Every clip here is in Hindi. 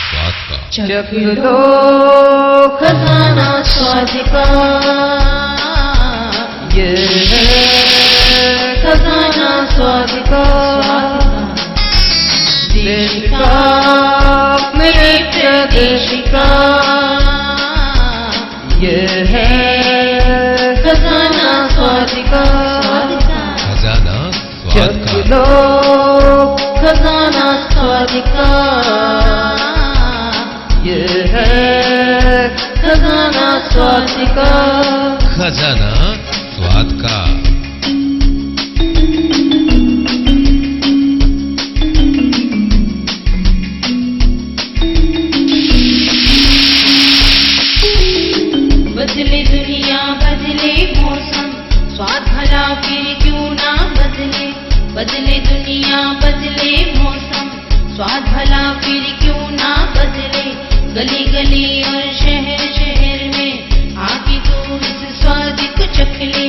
स्वाद का। चख लो खजाना स्वाद का, ये है खजाना स्वाद का। देश का मेरे प्रदेश का, ये है खजाना स्वाद का। खजाना स्वाद चख का। लो खजाना स्वाद का, ये है खजाना स्वाद का। खजाना स्वाद का। बदले दुनिया बदले मौसम, स्वाद भला फिर क्यों ना बदले। बदले दुनिया बदले मौसम, स्वाद भला फिर क्यों ना बदले। गली गली और शहर शहर में आके तू इस स्वाद को चख ले।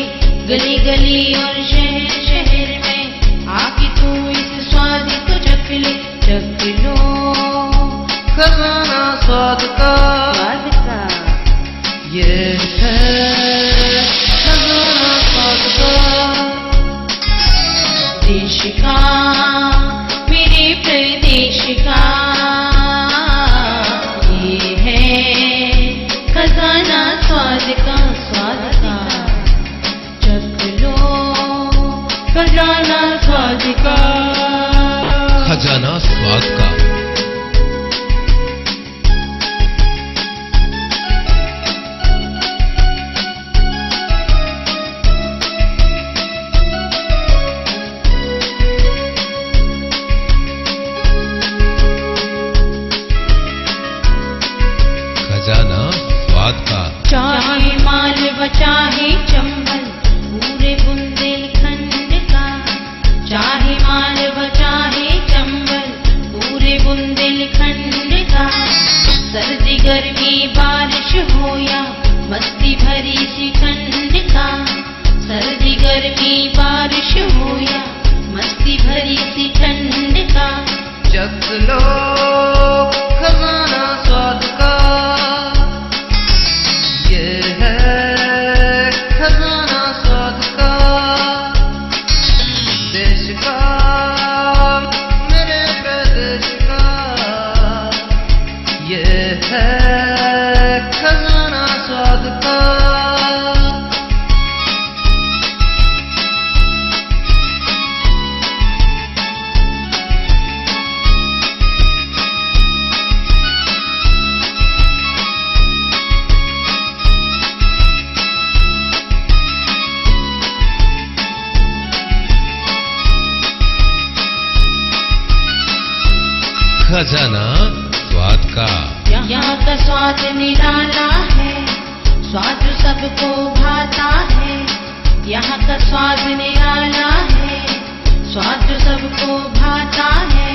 गली गली और शहर शहर में आके तू इस स्वाद को चख ले। चख लो खजाना स्वाद का, स्वाद का। ये है खजाना स्वाद का। देश का मेरे प्रदेश का, ये है खजाना स्वाद का, स्वाद का। चख लो खजाना स्वाद का। खजाना स्वाद का। खजाना स्वाद का। चाहे मालवा चाहे चंबल पूरे बुंदेलखंड का, चाहे मालवा चाहे चंबल पूरे बुंदेलखंड का। सर्दी गर्मी बारिश हो या मस्ती भरी सी ठंड का, सर्दी गर्मी बारिश हो या मस्ती भरी सी ठंड का। चख लो खजाना स्वाद का, ये है खजाना स्वाद का। देश का मेरे प्रदेश का, ये है खजाना स्वाद का। खजाना स्वाद का। यहाँ का स्वाद निराला है, स्वाद सबको भाता है। यहाँ का स्वाद निराला है, स्वाद सबको भाता है।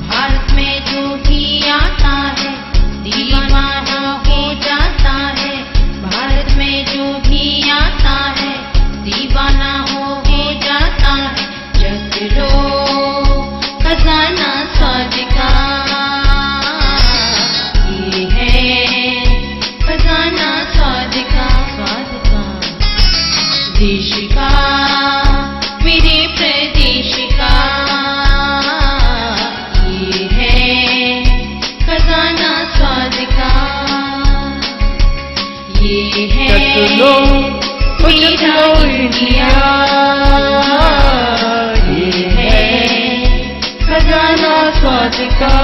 भारत में जो भी आता है दीवाना हो जाता है। भारत में जो भी आता है दीवाना हो जाता है। चख लो खजाना स्वाद का, ये है खजाना स्वाद का, स्वाद का। देश का मेरे प्रदेश का, ये है खजाना स्वाद का। ये है मेरा इंडिया, ये है खजाना स्वाद का।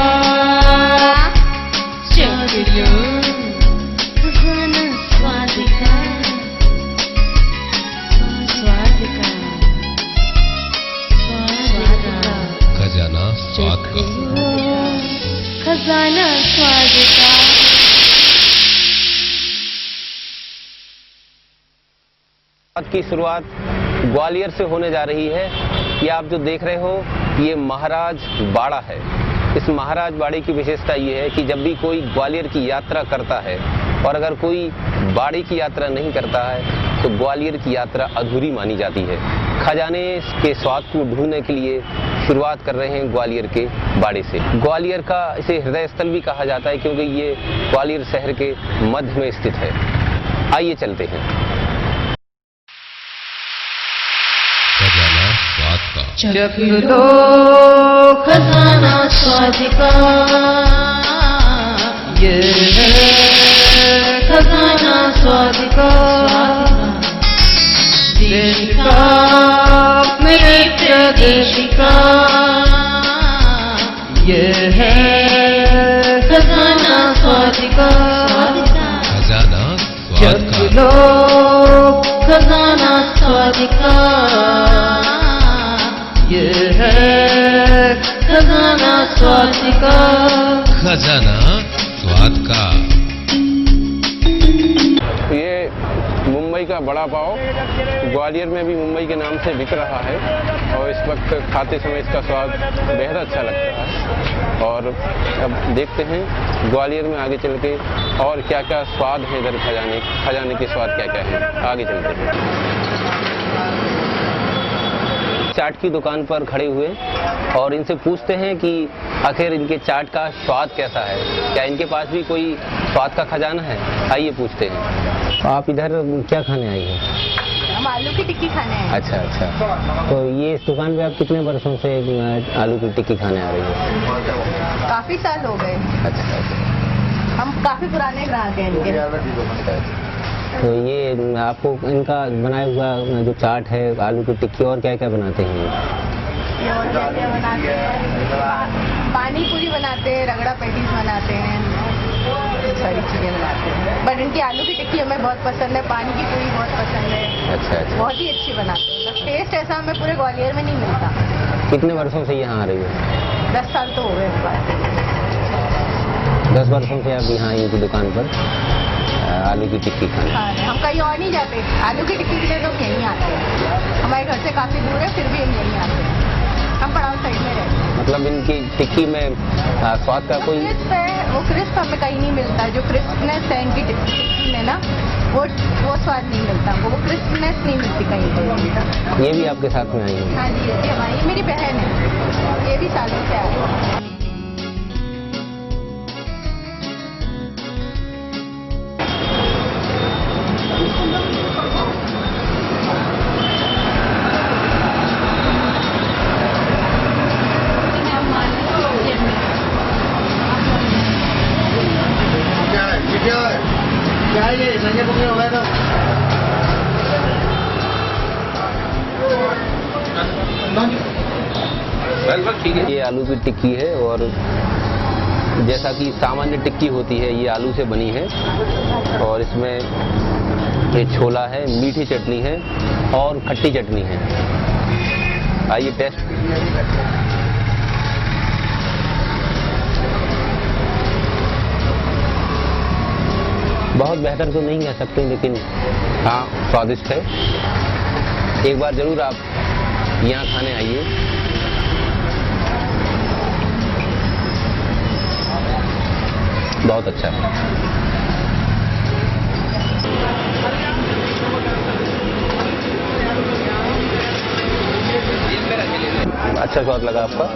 चख लो खजाना स्वाद का, स्वाद का, स्वाद का। खजाना स्वाद का। खजाना स्वाद का। आज की शुरुआत ग्वालियर से होने जा रही है। ये आप जो देख रहे हो ये महाराज बाड़ा है। इस महाराज बाड़े की विशेषता ये है कि जब भी कोई ग्वालियर की यात्रा करता है और अगर कोई बाड़े की यात्रा नहीं करता है तो ग्वालियर की यात्रा अधूरी मानी जाती है। खजाने के स्वाद को ढूंढने के लिए शुरुआत कर रहे हैं ग्वालियर के बाड़े से। ग्वालियर का इसे हृदय स्थल भी कहा जाता है क्योंकि ये ग्वालियर शहर के मध्य में स्थित है। आइए चलते हैं। खजाना स्वाद का। चख लो खजाना स्वाद का, ये है खजाना स्वाद का, देश का मेरे देश का, ये है खजाना स्वाद का। खजाना स्वाद चख का। लो खजाना स्वाद का, ये है खजाना स्वाद का। खजाना स्वाद का। ये मुंबई का बड़ा पाव ग्वालियर में भी मुंबई के नाम से बिक रहा है और इस वक्त खाते समय इसका स्वाद बेहद अच्छा लगता है। और अब देखते हैं ग्वालियर में आगे चल के और क्या क्या स्वाद है इधर खजाने के स्वाद क्या क्या है। आगे चलते हैं। चाट की दुकान पर खड़े हुए और इनसे पूछते हैं कि आखिर इनके चाट का स्वाद कैसा है, क्या इनके पास भी कोई स्वाद का खजाना है। आइए पूछते हैं। आप इधर क्या खाने आई हैं? हम आलू की टिक्की खाने आए हैं। अच्छा अच्छा। तो ये इस दुकान पे आप कितने वर्षों से आलू की टिक्की खाने आ रही है? काफी साल हो गए। अच्छा अच्छा। हम काफी पुराने ग्राहक हैं इनके। तो ये आपको इनका बनाया हुआ जो चाट है आलू की टिक्की और क्या क्या बनाते हैं? ये और क्या क्या बनाते हैं? पानी पूरी बनाते हैं, रगड़ा पैटीज बनाते हैं, बहुत सारी चीजें बनाते हैं। बट इनकी आलू की टिक्की हमें बहुत पसंद है, पानी की पूरी बहुत पसंद है। अच्छा अच्छा। बहुत ही अच्छी बनाते हैं। बस टेस्ट ऐसा हमें पूरे ग्वालियर में नहीं मिलता। कितने वर्षों से यहाँ आ रही है? 10 साल तो हो गए इस बात। 10 वर्षों से आप यहाँ आई इनकी दुकान पर आलू की टिक्की खाने। हाँ, हम कहीं और नहीं जाते। आलू की टिक्की के लिए लोग यहीं आते हैं। हमारे घर से काफी दूर है, फिर भी हम यहीं आते हैं। हम पड़ाव साइड में रहते हैं। मतलब इनकी टिक्की में स्वाद का कोई क्रिस्प है, वो क्रिस्प हमें कहीं नहीं मिलता। जो क्रिस्पनेस है इनकी टिक्की में ना, वो स्वाद नहीं मिलता हमको, वो क्रिस्पनेस नहीं मिलती कहीं पर। ये भी आपके साथ में आई है? हाँ जी, ये हमारी मेरी बहन है, ये भी सालों से आई है। ठीक है। ये आलू की टिक्की है और जैसा कि सामान्य टिक्की होती है ये आलू से बनी है और इसमें ये छोला है, मीठी चटनी है और खट्टी चटनी है। आइए टेस्ट। बहुत बेहतर तो नहीं कह सकते लेकिन हाँ स्वादिष्ट है। एक बार जरूर आप यहाँ खाने आइए। बहुत अच्छा है। अच्छा स्वाद लगा आपका?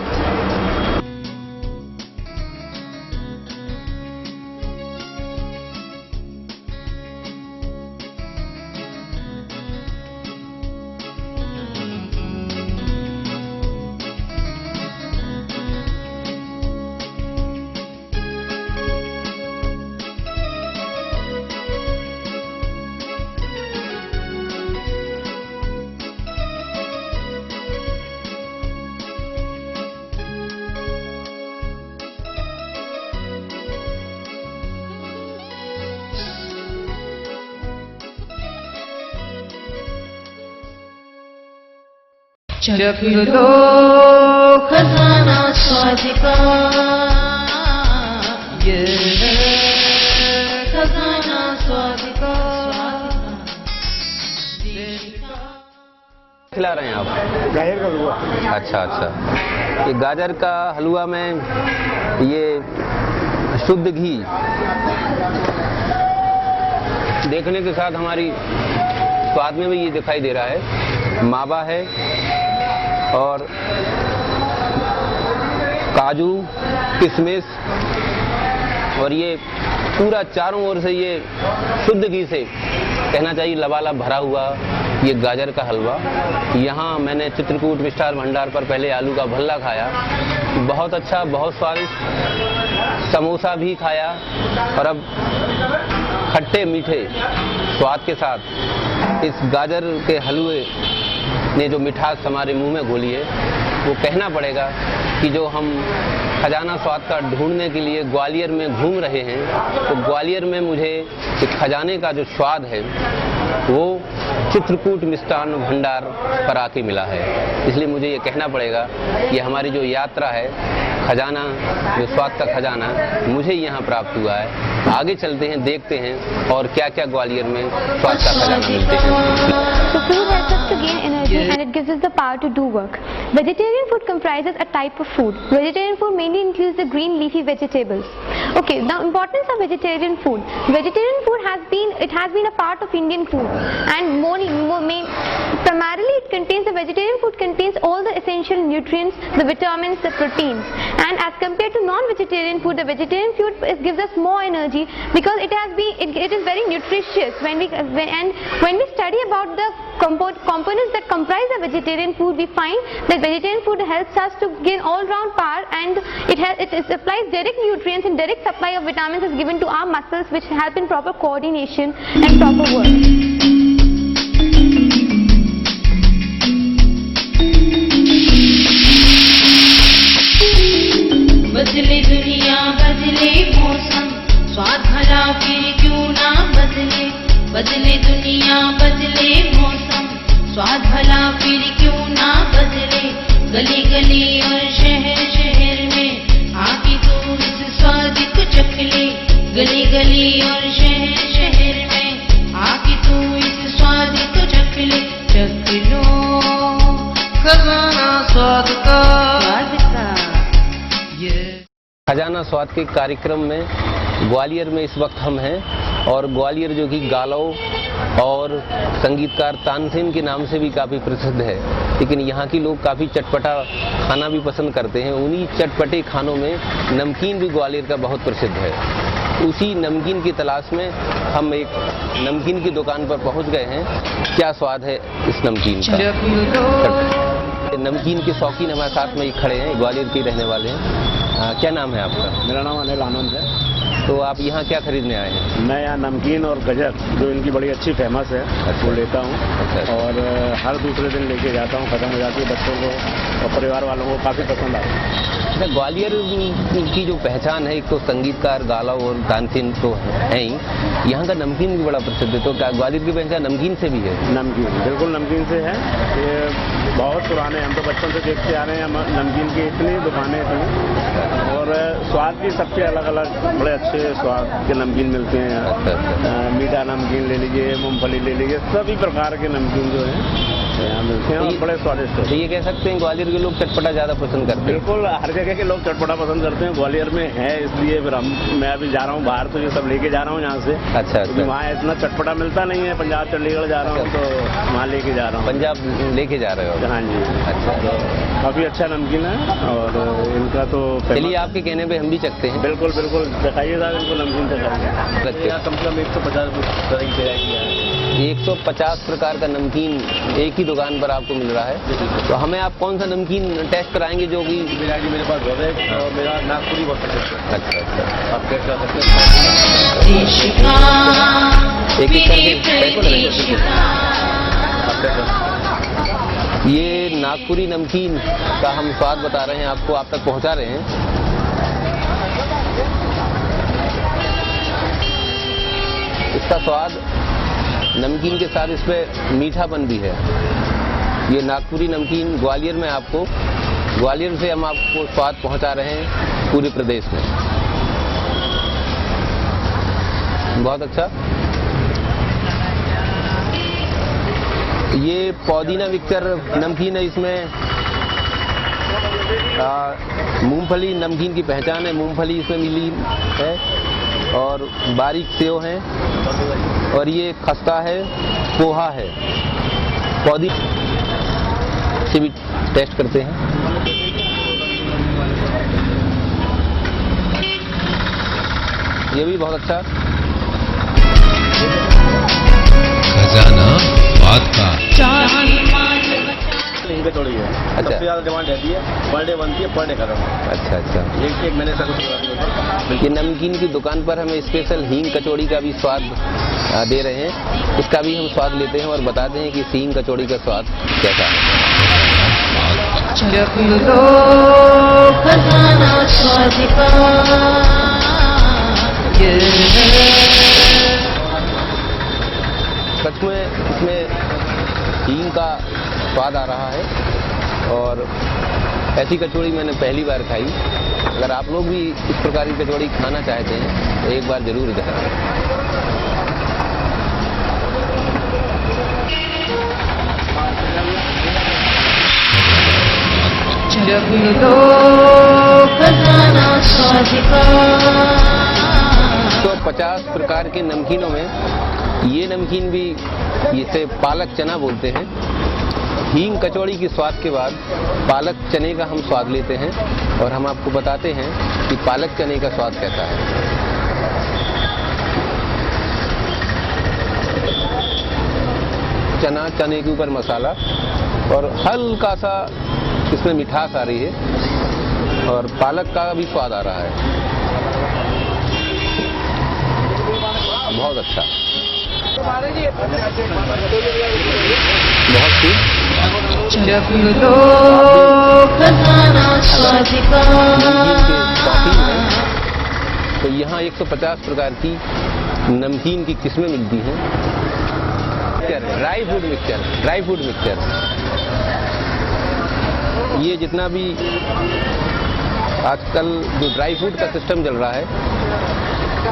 चख लो खजाना स्वाद का, ये है खजाना स्वाद का। खिला रहे हैं आप? गाजर का हलवा। अच्छा अच्छा। ये गाजर का हलवा में ये शुद्ध घी देखने के साथ हमारी स्वाद में भी ये दिखाई दे रहा है मावा है और काजू, किशमिश, और ये पूरा चारों ओर से ये शुद्ध घी से कहना चाहिए लबालब भरा हुआ ये गाजर का हलवा। यहाँ मैंने चित्रकूट मिष्ठान भंडार पर पहले आलू का भल्ला खाया, बहुत अच्छा, बहुत स्वादिष्ट। समोसा भी खाया और अब खट्टे मीठे स्वाद के साथ इस गाजर के हलवे ने जो मिठास हमारे मुंह में घोली है, वो कहना पड़ेगा कि जो हम खजाना स्वाद का ढूंढने के लिए ग्वालियर में घूम रहे हैं, तो ग्वालियर में मुझे इस खजाने का जो स्वाद है वो चित्रकूट मिष्ठान भंडार पर आके मिला है। इसलिए मुझे ये कहना पड़ेगा कि हमारी जो यात्रा है, खजाना, जो स्वाद का खजाना मुझे यहाँ प्राप्त हुआ है। आगे चलते हैं, देखते हैं और क्या क्या ग्वालियर में स्वाद का खजाना मिलते हैं। So food helps us to gain energy and it gives us the power to do work. Vegetarian food comprises a type of food. Vegetarian food mainly includes the green leafy vegetables. Okay, now importance of vegetarian food. Vegetarian food has been a part of Indian food, and primarily the vegetarian food contains all the essential nutrients, the vitamins, the proteins. And as compared to non-vegetarian food, the vegetarian food gives us more energy because it is very nutritious. When we study about the components that comprise the vegetarian food, we find that vegetarian food helps us to gain all-round power, and it supplies direct nutrients and direct supply of vitamins is given to our muscles, which help in proper coordination and proper work. बदले दुनिया बदले मौसम, स्वाद भला फिर क्यों ना बदले। बदले दुनिया बदले मौसम, स्वाद भला फिर क्यों ना बदले। गली गली और शहर शहर में आके तू इस स्वाद को चख ले। गली गली और शहर शहर में आके तू इस स्वाद को चख ले। चख लो खजाना स्वाद का, खजाना स्वाद के कार्यक्रम में ग्वालियर में इस वक्त हम हैं, और ग्वालियर जो कि गालव और संगीतकार तानसेन के नाम से भी काफ़ी प्रसिद्ध है, लेकिन यहाँ के लोग काफ़ी चटपटा खाना भी पसंद करते हैं। उन्हीं चटपटे खानों में नमकीन भी ग्वालियर का बहुत प्रसिद्ध है। उसी नमकीन की तलाश में हम एक नमकीन की दुकान पर पहुँच गए हैं। क्या स्वाद है इस नमकीन का। नमकीन के शौकीन हमारे साथ में खड़े हैं, ग्वालियर के रहने वाले हैं। क्या नाम है आपका। मेरा नाम अनिल आनंद है। तो आप यहाँ क्या खरीदने आए हैं। मैं यहाँ नमकीन और गजक, जो इनकी बड़ी अच्छी फेमस है, वो लेता हूँ। और हर दूसरे दिन लेके जाता हूँ, खत्म हो जाती है। बच्चों को और परिवार वालों को काफ़ी पसंद आता है। अच्छा, ग्वालियर की जो पहचान है, एक तो संगीतकार गालव और तानसेन तो है ही, यहाँ का नमकीन भी बड़ा प्रसिद्ध है। तो क्या ग्वालियर की पहचान नमकीन से भी है। नमकीन बिल्कुल नमकीन से है। ये बहुत पुराने, हम तो बचपन से देखते आ रहे हैं नमकीन की इतनी दुकानें थी, और स्वाद भी सबके अलग अलग बड़े अच्छे स्वाद के नमकीन मिलते हैं। मीठा नमकीन ले लीजिए, मूंगफली ले लीजिए, सभी प्रकार के नमकीन जो है यहाँ मिलते हैं और बड़े स्वादिष्ट है। ये कह सकते हैं ग्वालियर के लोग चटपटा ज़्यादा पसंद करते हैं। बिल्कुल, हर जगह के लोग चटपटा पसंद करते हैं, ग्वालियर में है, इसलिए फिर मैं अभी जा रहा हूँ बाहर, तो ये सब लेके जा रहा हूँ यहाँ से। अच्छा, वहाँ इतना चटपटा मिलता नहीं है। पंजाब चंडीगढ़ जा रहा हूँ तो वहाँ लेके जा रहा हूँ। पंजाब लेके जा रहे हो। हाँ जी। अच्छा, काफ़ी अच्छा नमकीन है, और इनका तो चलिए आपके कहने पे हम भी चखते हैं। बिल्कुल बिल्कुल, दिखाइए साहब इनको नमकीन दिखाइए। कम से कम 150 तरह की वैरायटी है। 150 प्रकार का नमकीन एक ही दुकान पर आपको मिल रहा है। तो हमें आप कौन सा नमकीन टेस्ट कराएंगे। जो कि वैरायटी मेरे पास बहुत है, और मेरा नागपुरी बहुत पसंद है। अच्छा, आप टेस्ट कर सकते हैं। एक एक करके ये नागपुरी नमकीन का हम स्वाद बता रहे हैं आपको, आप तक पहुंचा रहे हैं। इसका स्वाद नमकीन के साथ इसमें मीठापन भी है। ये नागपुरी नमकीन ग्वालियर में आपको, ग्वालियर से हम आपको स्वाद पहुंचा रहे हैं पूरे प्रदेश में। बहुत अच्छा। ये पुदीना मिक्सचर नमकीन है। इसमें मूंगफली नमकीन की पहचान है। मूंगफली इसमें मिली है और बारीक सेव है, और ये खस्ता है, पोहा है। इसे भी टेस्ट करते हैं। ये भी बहुत अच्छा। खजाना स्वाद का। हिंग कचौड़ी है, सबसे ज्यादा डिमांड रहती है, पर डे बनती है, पर डे खत्म। अच्छा। एक महीने तक ये नमकीन की दुकान पर हमें स्पेशल हींग कचौड़ी का भी स्वाद दे रहे हैं। इसका भी हम स्वाद लेते हैं और बताते हैं कि इस हींग कचौड़ी का स्वाद कैसा है। खजाना स्वाद का। सच में इसमें हींग का स्वाद आ रहा है और ऐसी कचौड़ी मैंने पहली बार खाई। अगर आप लोग भी इस प्रकार की कचौड़ी खाना चाहते हैं तो एक बार जरूर इधर आएं। खजाना स्वाद का। 150 प्रकार के नमकीनों में ये नमकीन भी, इसे पालक चना बोलते हैं। हींग कचौड़ी की स्वाद के बाद पालक चने का हम स्वाद लेते हैं और हम आपको बताते हैं कि पालक चने का स्वाद कैसा है। चने के ऊपर मसाला और हल्का सा इसमें मिठास आ रही है और पालक का भी स्वाद आ रहा है। बहुत अच्छा, बहुत खूब। तो यहाँ 150 प्रकार की नमकीन की किस्में मिलती हैं। ड्राई फ्रूट मिक्सचर, ये जितना भी आजकल जो ड्राई फ्रूट का सिस्टम चल रहा है,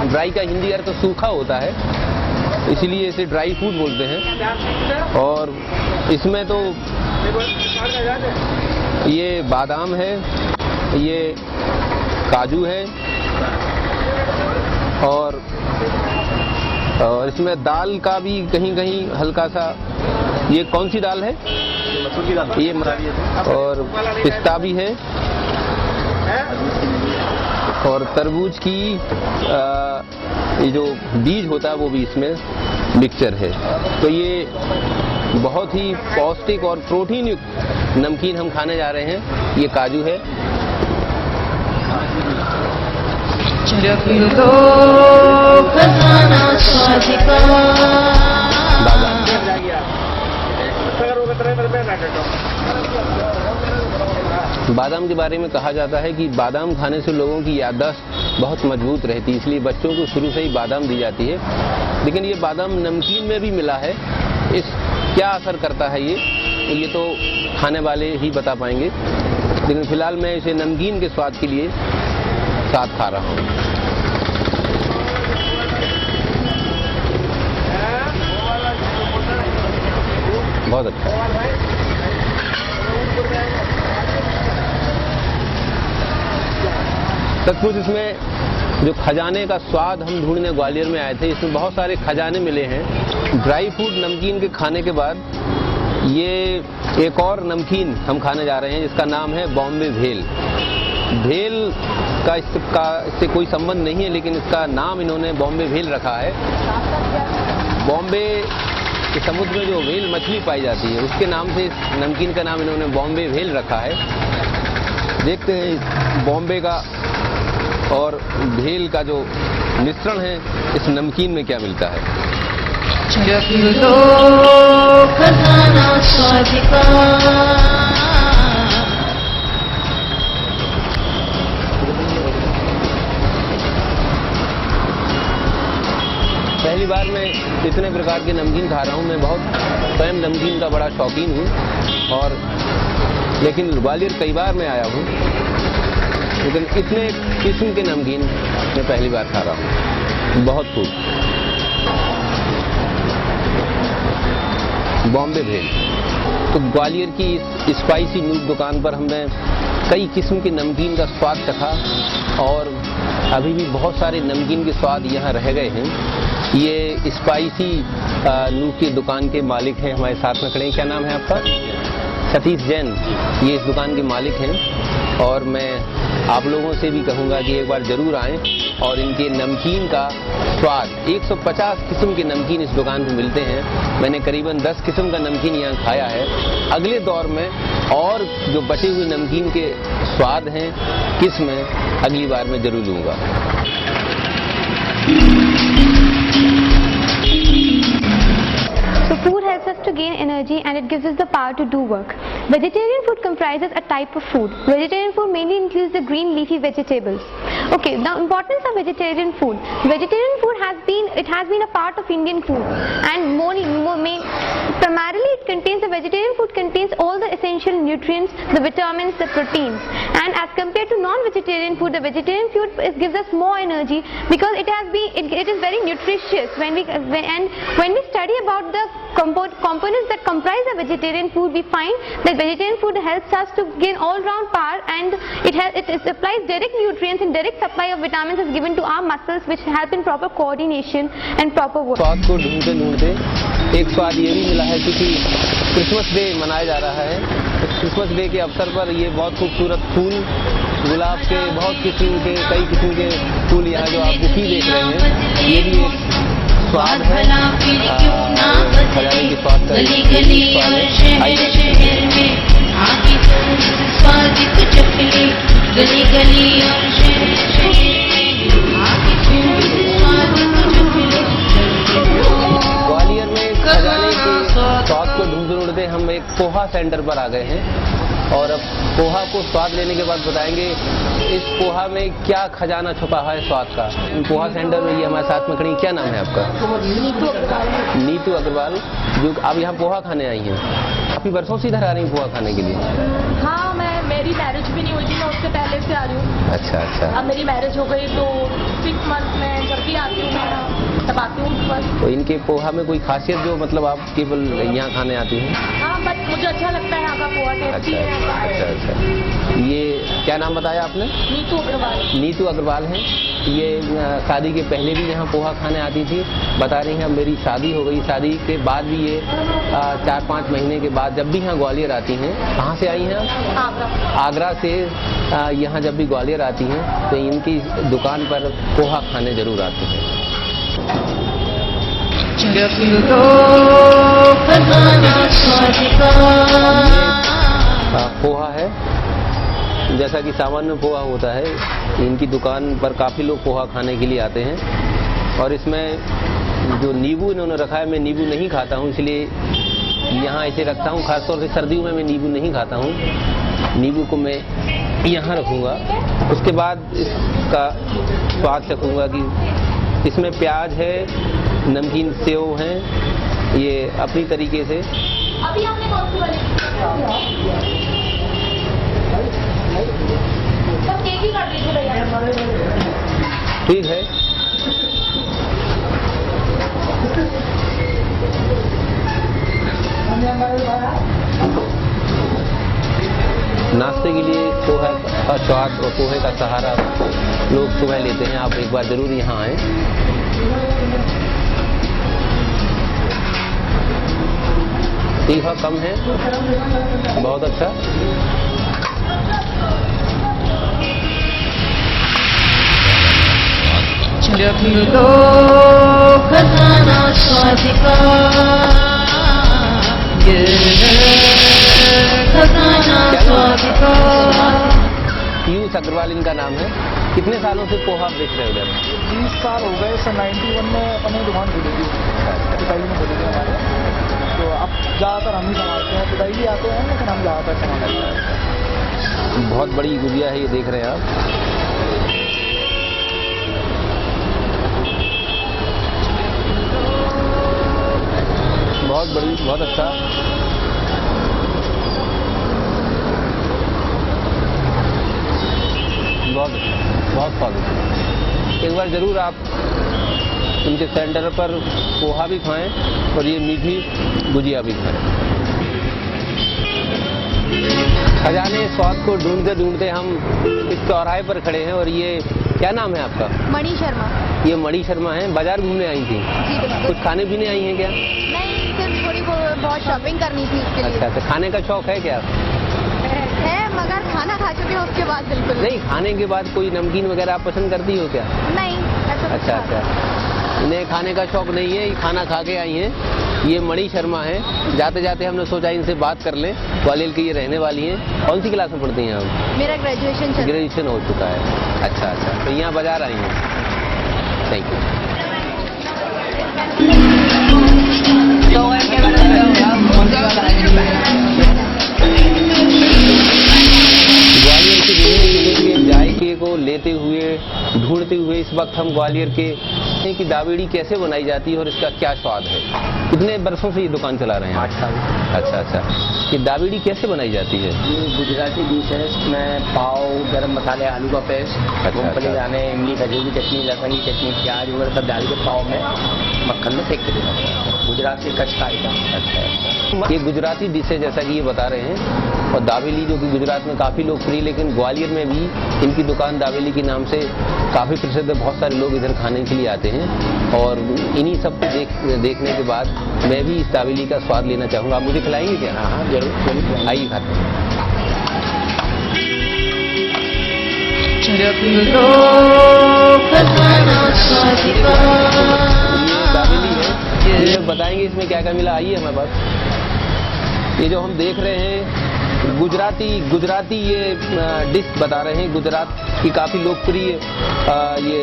ड्राई का हिंदी अर्थ तो सूखा होता है, इसीलिए इसे ड्राई फ्रूट बोलते हैं। और इसमें तो ये बादाम है, ये काजू है और इसमें दाल का भी कहीं कहीं हल्का सा, ये कौन सी दाल है? मसूर की दाल। ये और पिस्ता भी है और तरबूज की ये जो बीज होता है वो भी इसमें मिक्सचर है। तो ये बहुत ही पौष्टिक और प्रोटीन युक्त नमकीन हम खाने जा रहे हैं। ये काजू है, बादाम के बारे में कहा जाता है कि बादाम खाने से लोगों की याददाश्त बहुत मजबूत रहती है, इसलिए बच्चों को शुरू से ही बादाम दी जाती है। लेकिन ये बादाम नमकीन में भी मिला है, इस क्या असर करता है ये तो खाने वाले ही बता पाएंगे। लेकिन फिलहाल मैं इसे नमकीन के स्वाद के लिए साथ खा रहा हूँ। बहुत अच्छा। सचमुच इसमें जो खजाने का स्वाद हम ढूंढने ग्वालियर में आए थे, इसमें बहुत सारे खजाने मिले हैं। ड्राई फ्रूट नमकीन के खाने के बाद ये एक और नमकीन हम खाने जा रहे हैं जिसका नाम है बॉम्बे भेल। भेल का इससे कोई संबंध नहीं है, लेकिन इसका नाम इन्होंने बॉम्बे भेल रखा है। बॉम्बे के समुद्र में जो भेल मछली पाई जाती है उसके नाम से इस नमकीन का नाम इन्होंने बॉम्बे भेल रखा है। देखते हैं बॉम्बे का और भेल का जो मिश्रण है इस नमकीन में क्या मिलता है। खजाना स्वाद का। पहली बार मैं इतने प्रकार के नमकीन खा रहा हूँ। मैं बहुत स्वयं नमकीन का बड़ा शौकीन हूँ और लेकिन ग्वालियर कई बार मैं आया हूँ, लेकिन इतने किस्म के नमकीन मैं पहली बार खा रहा हूँ। बहुत खूब। बॉम्बे भेल। तो ग्वालियर की इस स्पाइसी मीट दुकान पर हमने कई किस्म के नमकीन का स्वाद चखा और अभी भी बहुत सारे नमकीन के स्वाद यहाँ रह गए हैं। ये स्पाइसी नूट की दुकान के मालिक हैं, हमारे साथ में खड़े हैं। क्या नाम है आपका? सतीश जैन ये इस दुकान के मालिक हैं और मैं आप लोगों से भी कहूँगा कि एक बार ज़रूर आएं और इनके नमकीन का स्वाद 150 किस्म के नमकीन इस दुकान पर मिलते हैं। मैंने करीबन 10 किस्म का नमकीन यहाँ खाया है। अगले दौर में और जो बचे हुए नमकीन के स्वाद हैं किस्म अगली बार मैं ज़रूर लूँगा। So food helps us to gain energy and it gives us the power to do work. Vegetarian food comprises a type of food. Vegetarian food mainly includes the green leafy vegetables. Okay, the importance of vegetarian food. Vegetarian food has been a part of Indian food, and primarily the vegetarian food contains all the essential nutrients, the vitamins, the proteins. And as compared to non-vegetarian food, the vegetarian food gives us more energy because it is very nutritious. When we study about the components that comprise the vegetarian food, we find that vegetarian food helps us to gain all-round power, and it supplies direct nutrients and direct supply of vitamins is given to our muscles, which help in proper coordination and proper work. स्वाद को ढूंढते ढूंढते एक स्वाद ये भी मिला है क्योंकि क्रिसमस डे मनाया जा रहा है। क्रिसमस डे के अवसर पर ये बहुत खूबसूरत फूल, गुलाब के बहुत कई किस्म के फूल यहाँ जो आप बुकी देख रहे हैं, ये भी एक स्वाद है। खजाने की स्वाद का ग्वालियर में खजाने के स्वाद को ढूंढते हम एक पोहा सेंटर पर आ गए हैं और अब पोहा को स्वाद लेने के बाद बताएंगे इस पोहा में क्या खजाना छुपा है स्वाद का। पोहा सेंटर में ये हमारे साथ में खड़ी, क्या नाम है आपका? नीतू अग्रवाल। जो आप यहाँ पोहा खाने आई हैं, काफी वर्षों से इधर आ रही हैं पोहा खाने के लिए? हाँ, मेरी मैरिज भी नहीं हुई थी, मैं उससे पहले से आ रही हूँ। अच्छा अच्छा। अब मेरी मैरिज हो गई तो 6 मंथ में जब भी आती हूँ मैं तब आती हूँ बस। तो इनके पोहा में कोई खासियत जो मतलब आप केवल यहाँ खाने आती हैं? हाँ, बस मुझे अच्छा लगता है यहाँ का पोहा, टेस्टी है। अच्छा अच्छा। ये क्या नाम बताया आपने? नीतू अग्रवाल। नीतू अग्रवाल हैं। ये शादी के पहले भी यहाँ पोहा खाने आती थी। बता रही हैं मेरी शादी हो गई, शादी के बाद भी ये 4-5 महीने के बाद जब भी यहाँ ग्वालियर आती हैं। कहाँ से आई हैं आप? आगरा से यहाँ जब भी ग्वालियर आती हैं तो इनकी दुकान पर पोहा खाने जरूर आते हैं। पोहा है, जैसा कि सामान्य पोहा होता है, इनकी दुकान पर काफ़ी लोग पोहा खाने के लिए आते हैं। और इसमें जो नींबू इन्होंने रखा है, मैं नींबू नहीं खाता हूँ, इसलिए यहाँ इसे रखता हूँ। खासतौर से सर्दियों में मैं नींबू नहीं खाता हूँ, नींबू को मैं यहाँ रखूँगा। उसके बाद इसका स्वाद चखूँगा कि इसमें प्याज है, नमकीन सेव हैं, ये अपनी तरीके से। अभी आपने कौन सी वाली? सब केक ही कर दीजिए भैया। ठीक है। नाश्ते के लिए पोहा का स्वाद और पोहे का सहारा लोग सुबह लेते हैं। आप एक बार जरूर यहाँ आएं। तीखा कम है, बहुत अच्छा। खजाना स्वाद का, खजाना स्वाद का। पीयूष अग्रवाल इनका नाम है। कितने सालों से पोहा बेच रहे हो इधर? 20 साल हो गए। 91 में अपनी दुकान खुली थी, पिताई में खुली थी हमारे। तो अब ज़्यादातर हम ही संभालते हैं, पिताई भी आते हैं लेकिन हम ज़्यादातर संभालते हैं। बहुत बड़ी गुजिया है, ये देख रहे हैं आप। बहुत बड़ी, बहुत अच्छा। बहुत स्वादिष्ट। एक बार जरूर आप उनके सेंटर पर पोहा भी खाएं और ये मीठी गुजिया भी खाएं। खजाने स्वाद को ढूंढते ढूंढते हम इस चौराहे पर खड़े हैं। और ये क्या नाम है आपका? मणि शर्मा। ये मणि शर्मा हैं। बाजार घूमने आई थी? जी बिल्कुल। कुछ खाने पीने आई हैं क्या? नहीं, सिर्फ थोड़ी बहुत शॉपिंग करनी थी उसके लिए। अच्छा अच्छा, खाने का शौक है क्या? है, मगर खाना खा चुके हैं उसके बाद बिल्कुल नहीं, खाने के बाद कोई नमकीन वगैरह आप पसंद करती हो क्या? नहीं। ऐसा कुछ अच्छा नहीं। अच्छा, इन्हें खाने का शौक नहीं है, ये खाना खा के आई हैं। ये मणि शर्मा है। जाते जाते हमने सोचा इनसे बात कर लें, ग्वालियर की ये रहने वाली हैं। कौन सी क्लास में पढ़ती हैं आप? मेरा ग्रेजुएशन चल रहा है। ग्रेजुएशन हो चुका है। अच्छा अच्छा, तो यहाँ बाजार आई हैं। Thank you. ग्वालियर के विभिन्न किस्म के जायके को लेते हुए, ढूंढते हुए इस वक्त हम ग्वालियर के कि दाबेली कैसे बनाई जाती है और इसका क्या स्वाद है। कितने वर्षों से ये दुकान चला रहे हैं? 8 साल। अच्छा अच्छा, ये दाबेली कैसे बनाई जाती है? ये गुजराती डिश है। इसमें पाव, गरम मसाले, आलू का पेस्ट, मूंगफली दाने, इमली खजूर की चटनी, लहसुन की चटनी, प्याज वगैरह सब डाल के पाव में मक्खन में सेक के देना है। गुजरात के कच्छ का आइटम। अच्छा, ये गुजराती डिश है जैसा कि ये बता रहे हैं। और दाबेली जो कि गुजरात में काफ़ी लोकप्रिय, लेकिन ग्वालियर में भी इनकी दुकान दाबेली के नाम से काफ़ी प्रसिद्ध है। बहुत सारे लोग इधर खाने के लिए आते हैं और इन्हीं सब को देखने के बाद मैं भी इस दाबेली का स्वाद लेना चाहूँगा। आप मुझे खिलाएंगे क्या? हाँ जरूर। आइए खाते हैं। ये दाबेली है, ये बताएंगे इसमें क्या क्या मिला। आइए हमारे पास। ये जो हम देख रहे हैं गुजराती ये डिश बता रहे हैं। गुजरात की काफ़ी लोकप्रिय ये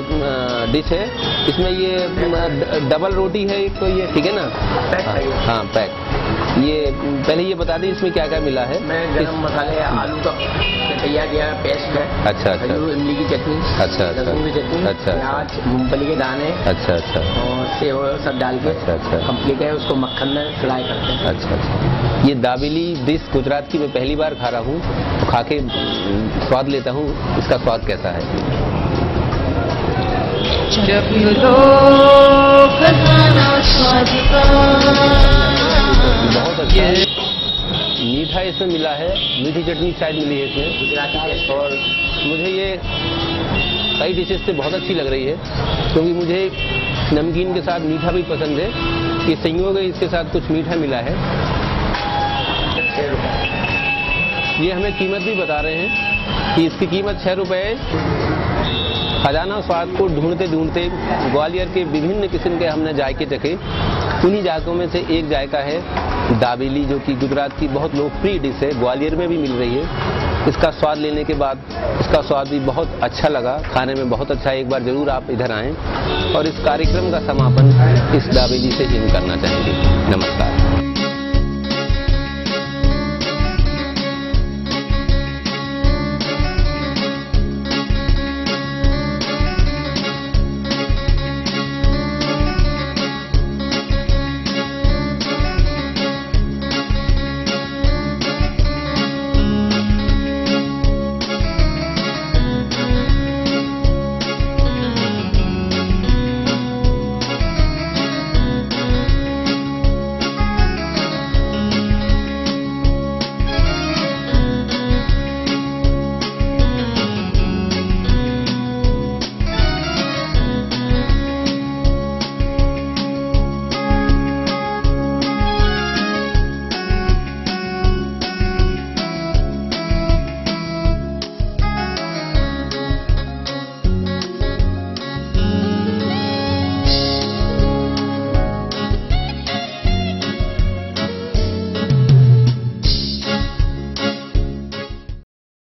डिश है। इसमें ये डबल रोटी है एक, तो ये ठीक है ना? हाँ पैक। ये पहले ये बता दें इसमें क्या क्या मिला है। मैं गरम मसाले, आलू का तैयार किया पेस्ट है। अच्छा अच्छा, इमली की चटनी, अच्छा अच्छा, लहसुन की चटनी, अच्छा, प्याज, मूंगफली के दाने, अच्छा अच्छा, और सेव सब डाल के अच्छा अच्छा, कंप्लीट है। उसको मक्खन में फ्राई करते हैं। अच्छा अच्छा। ये दाबेली डिश गुजरात की मैं पहली बार खा रहा हूँ, तो खा के स्वाद लेता हूँ, इसका स्वाद कैसा है। बहुत अच्छा मीठा इसमें मिला है, मीठी चटनी शायद मिली है इसमें गुजराती टेस्ट। और मुझे ये कई डिशेस से बहुत अच्छी लग रही है, क्योंकि मुझे नमकीन के साथ मीठा भी पसंद है। ये संयोग है, इसके साथ कुछ मीठा मिला है। ये हमें कीमत भी बता रहे हैं कि इसकी कीमत 6 रुपये। खजाना स्वाद को ढूंढते ढूंढते ग्वालियर के विभिन्न किस्म के हमने जायके चखे। उन्हीं जायकों में से एक जायका है दाबेली, जो कि गुजरात की बहुत लोकप्रिय डिश है, ग्वालियर में भी मिल रही है। इसका स्वाद लेने के बाद इसका स्वाद भी बहुत अच्छा लगा, खाने में बहुत अच्छा है। एक बार जरूर आप इधर आएँ और इस कार्यक्रम का समापन इस दाबेली से ही हम करना चाहेंगे। नमस्कार।